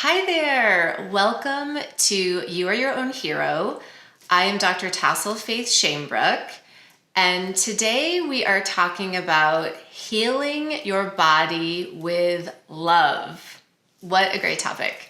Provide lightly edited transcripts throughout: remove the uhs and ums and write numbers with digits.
Hi there! Welcome to You Are Your Own Hero. I am Dr. Tassel Faith Shamebrook, and today we are talking about healing your body with love. What a great topic.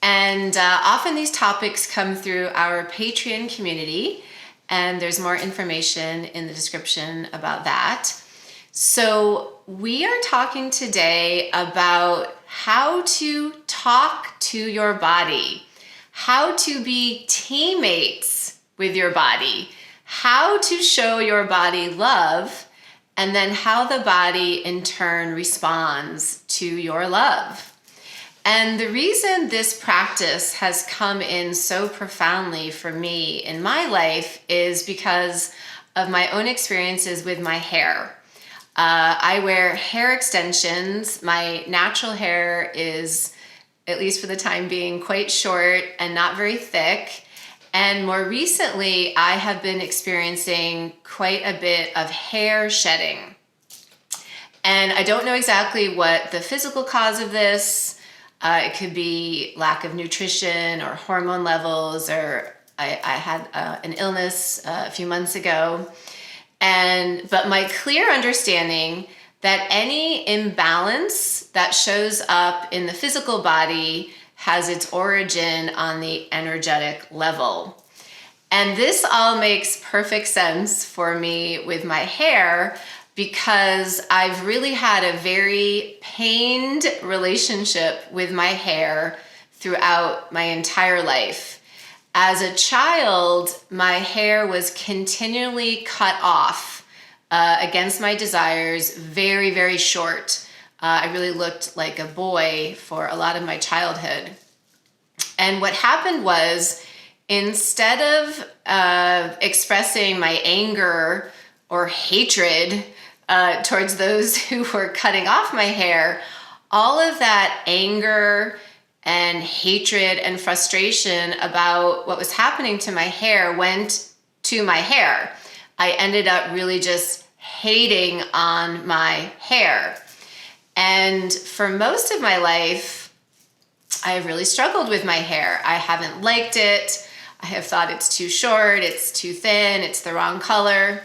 And often these topics come through our Patreon community, and there's more information in the description about that. So we are talking today about how to talk to your body, how to be teammates with your body, how to show your body love, and then how the body in turn responds to your love. And the reason this practice has come in so profoundly for me in my life is because of my own experiences with my hair. I wear hair extensions. My natural hair is, at least for the time being, quite short and not very thick. And more recently, I have been experiencing quite a bit of hair shedding. And I don't know exactly what the physical cause of this. It could be lack of nutrition or hormone levels, or I had an illness a few months ago. But my clear understanding that any imbalance that shows up in the physical body has its origin on the energetic level. And this all makes perfect sense for me with my hair because I've really had a very pained relationship with my hair throughout my entire life. As a child, my hair was continually cut off against my desires, very, very short. I really looked like a boy for a lot of my childhood. And what happened was, instead of expressing my anger or hatred towards those who were cutting off my hair, all of that anger and hatred and frustration about what was happening to my hair went to my hair. I ended up really just hating on my hair. And for most of my life, I have really struggled with my hair. I haven't liked it. I have thought it's too short, it's too thin, it's the wrong color.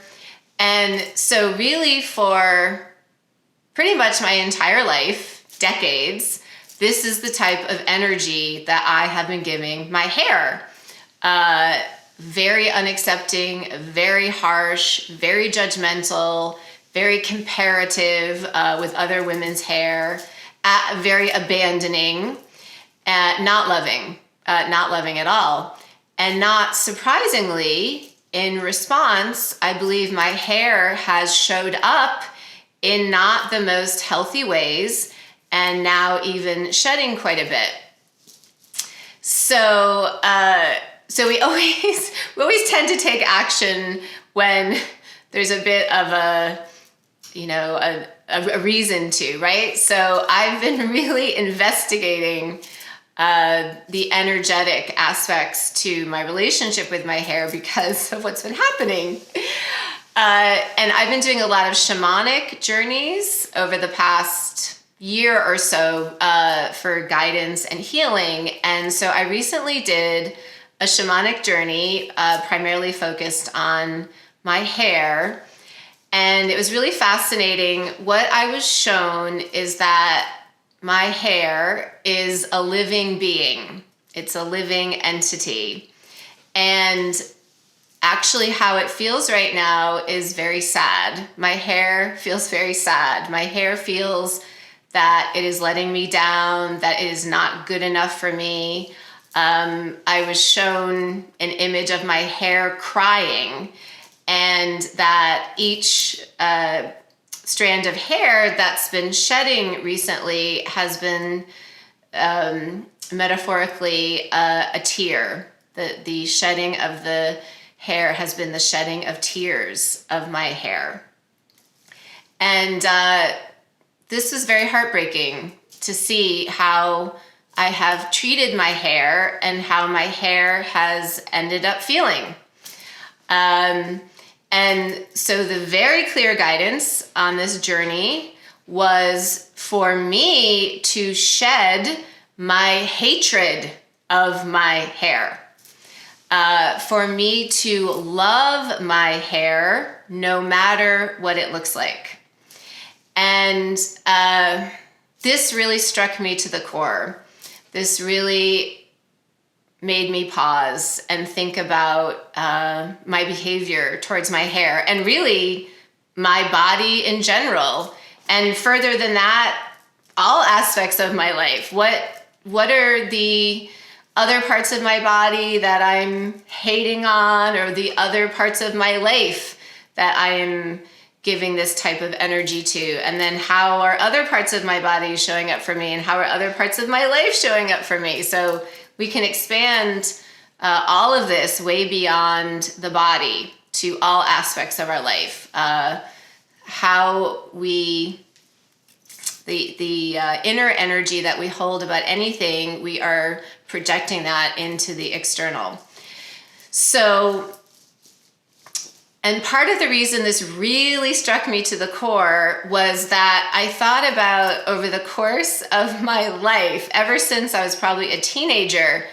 And so really for pretty much my entire life, decades, this is the type of energy that I have been giving my hair. Very unaccepting, very harsh, very judgmental, very comparative with other women's hair, very abandoning, not loving at all. And not surprisingly, in response, I believe my hair has showed up in not the most healthy ways, and now even shedding quite a bit. So we always tend to take action when there's a bit of a reason to, right? So I've been really investigating the energetic aspects to my relationship with my hair because of what's been happening. And I've been doing a lot of shamanic journeys over the past year or so for guidance and healing. And so I recently did a shamanic journey primarily focused on my hair. And it was really fascinating. What I was shown is that my hair is a living being. It's a living entity. And actually how it feels right now is very sad. My hair feels very sad. My hair feels that it is letting me down, that it is not good enough for me. I was shown an image of my hair crying, and that each strand of hair that's been shedding recently has been metaphorically a tear. The shedding of the hair has been the shedding of tears of my hair. And this was very heartbreaking to see how I have treated my hair and how my hair has ended up feeling. And so the very clear guidance on this journey was for me to shed my hatred of my hair. For me to love my hair no matter what it looks like. And this really struck me to the core. This really made me pause and think about my behavior towards my hair and really my body in general. And further than that, all aspects of my life. What are the other parts of my body that I'm hating on, or the other parts of my life that I am giving this type of energy to? And then how are other parts of my body showing up for me, and how are other parts of my life showing up for me? So we can expand all of this way beyond the body to all aspects of our life. How we, the inner energy that we hold about anything, we are projecting that into the external. So, and part of the reason this really struck me to the core was that I thought about, over the course of my life, ever since I was probably a teenager,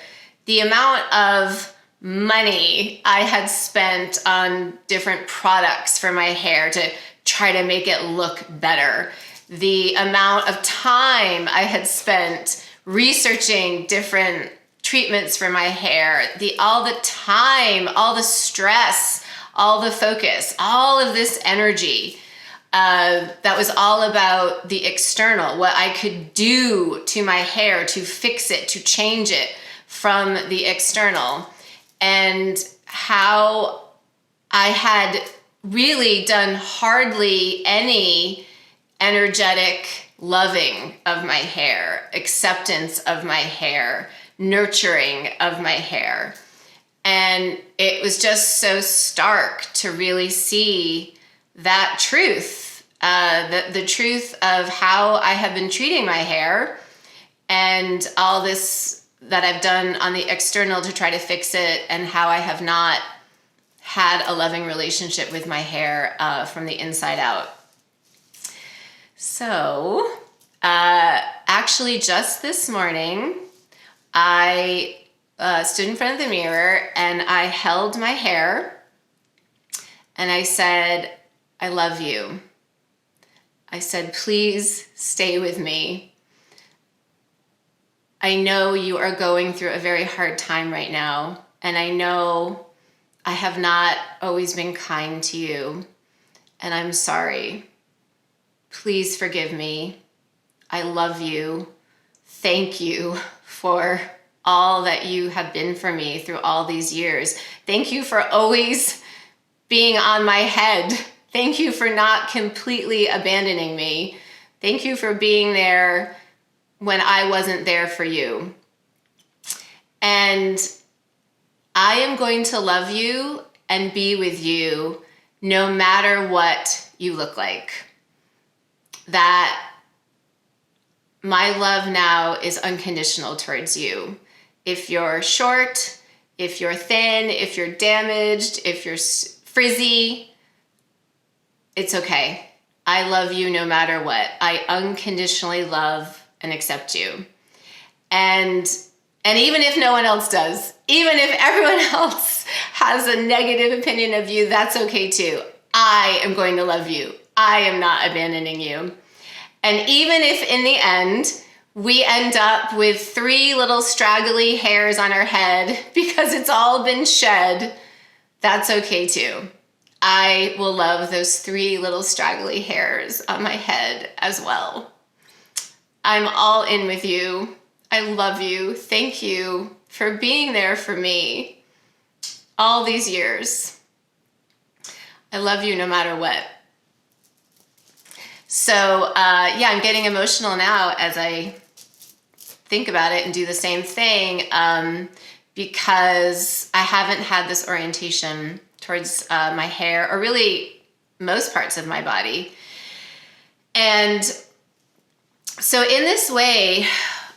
the amount of money I had spent on different products for my hair to try to make it look better. The amount of time I had spent researching different treatments for my hair, all the time, all the stress, all the focus, all of this energy that was all about the external, what I could do to my hair to fix it, to change it from the external, and how I had really done hardly any energetic loving of my hair, acceptance of my hair, nurturing of my hair. And it was just so stark to really see that truth, the truth of how I have been treating my hair, and all this that I've done on the external to try to fix it, and how I have not had a loving relationship with my hair from the inside out. So, actually just this morning, I stood in front of the mirror and I held my hair and I said, I love you. I said, please stay with me. I know you are going through a very hard time right now, and I know I have not always been kind to you, and I'm sorry. Please forgive me. I love you. Thank you for all that you have been for me through all these years. Thank you for always being on my head. Thank you for not completely abandoning me. Thank you for being there when I wasn't there for you. And I am going to love you and be with you no matter what you look like. That my love now is unconditional towards you. If you're short, if you're thin, if you're damaged, if you're frizzy, it's okay. I love you no matter what. I unconditionally love and accept you. And even if no one else does, even if everyone else has a negative opinion of you, that's okay too. I am going to love you. I am not abandoning you. And even if in the end, we end up with 3 little straggly hairs on our head because it's all been shed, that's okay too. I will love those 3 little straggly hairs on my head as well. I'm all in with you. I love you. Thank you for being there for me all these years. I love you no matter what. So, I'm getting emotional now as I think about it and do the same thing because I haven't had this orientation towards my hair, or really most parts of my body. And so in this way,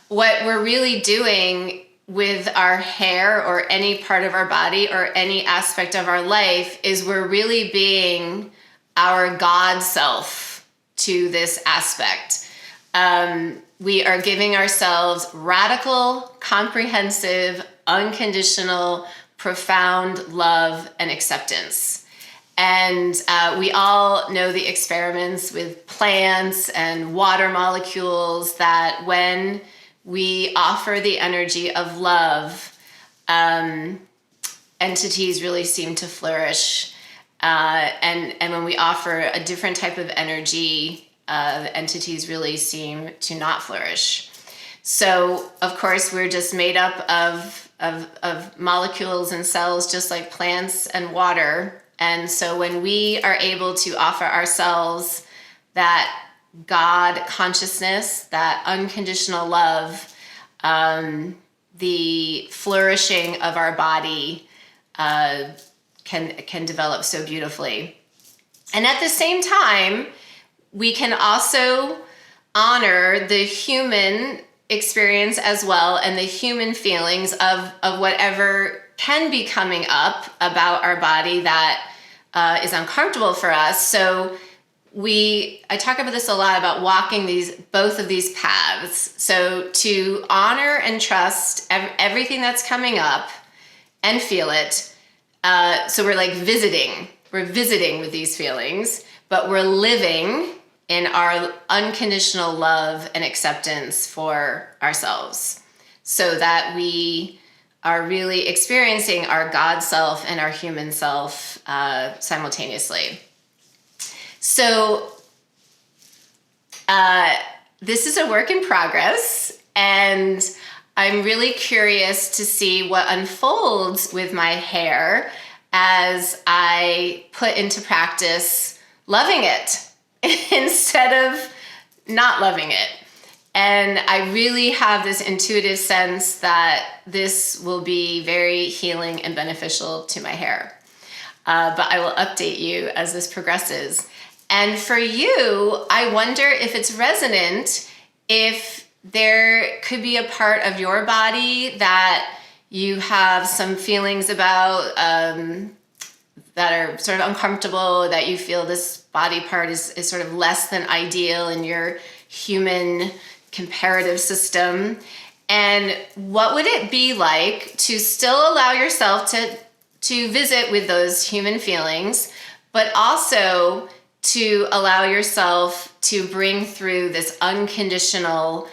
what we're really doing with our hair or any part of our body or any aspect of our life is we're really being our God self to this aspect. we are giving ourselves radical, comprehensive, unconditional, profound love and acceptance. And we all know the experiments with plants and water molecules that when we offer the energy of love, entities really seem to flourish. And when we offer a different type of energy, entities really seem to not flourish. So, of course, we're just made up of molecules and cells, just like plants and water. And so when we are able to offer ourselves that God consciousness, that unconditional love, the flourishing of our body can develop so beautifully. And at the same time, we can also honor the human experience as well, and the human feelings of whatever can be coming up about our body that is uncomfortable for us. So I talk about this a lot, about walking both of these paths. So to honor and trust everything that's coming up and feel it. So we're like visiting with these feelings, but we're living in our unconditional love and acceptance for ourselves, so that we are really experiencing our God self and our human self simultaneously. So this is a work in progress, and I'm really curious to see what unfolds with my hair as I put into practice loving it instead of not loving it. And I really have this intuitive sense that this will be very healing and beneficial to my hair. But I will update you as this progresses. And for you, I wonder if it's resonant, if there could be a part of your body that you have some feelings about that are sort of uncomfortable, that you feel this body part is sort of less than ideal in your human comparative system. And what would it be like to still allow yourself to visit with those human feelings, but also to allow yourself to bring through this unconditional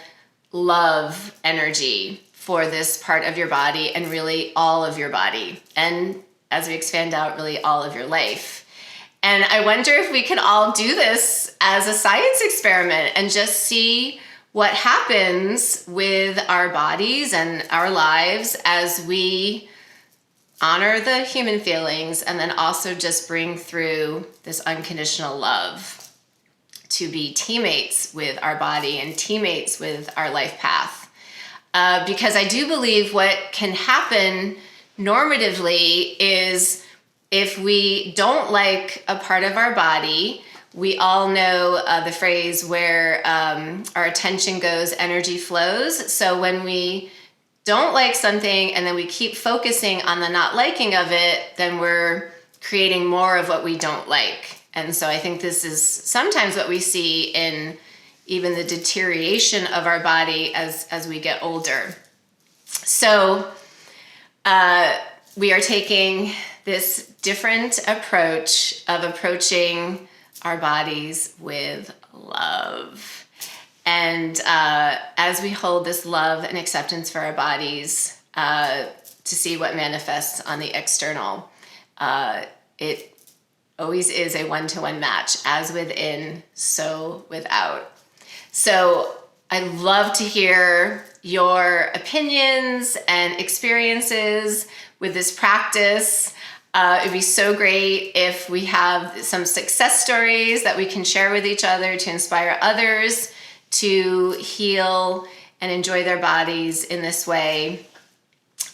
love energy for this part of your body, and really all of your body. And as we expand out, really all of your life. And I wonder if we can all do this as a science experiment and just see what happens with our bodies and our lives as we honor the human feelings, and then also just bring through this unconditional love to be teammates with our body and teammates with our life path. Because I do believe what can happen normatively is, if we don't like a part of our body, we all know the phrase where our attention goes, energy flows. So when we don't like something and then we keep focusing on the not liking of it, then we're creating more of what we don't like. And so I think this is sometimes what we see in even the deterioration of our body as we get older. So we are taking this different approach of approaching our bodies with love. And as we hold this love and acceptance for our bodies, to see what manifests on the external, it always is a one-to-one match, as within, so without. So I'd love to hear your opinions and experiences with this practice. It'd be so great if we have some success stories that we can share with each other to inspire others to heal and enjoy their bodies in this way.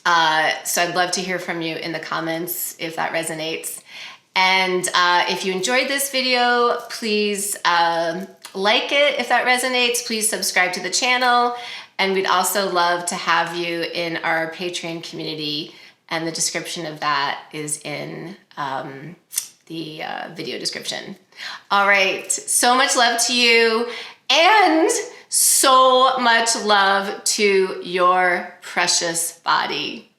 So I'd love to hear from you in the comments if that resonates. And if you enjoyed this video, please like it if that resonates. Please subscribe to the channel. And we'd also love to have you in our Patreon community. And the description of that is in the video description. All right, so much love to you. And So much love to your precious body.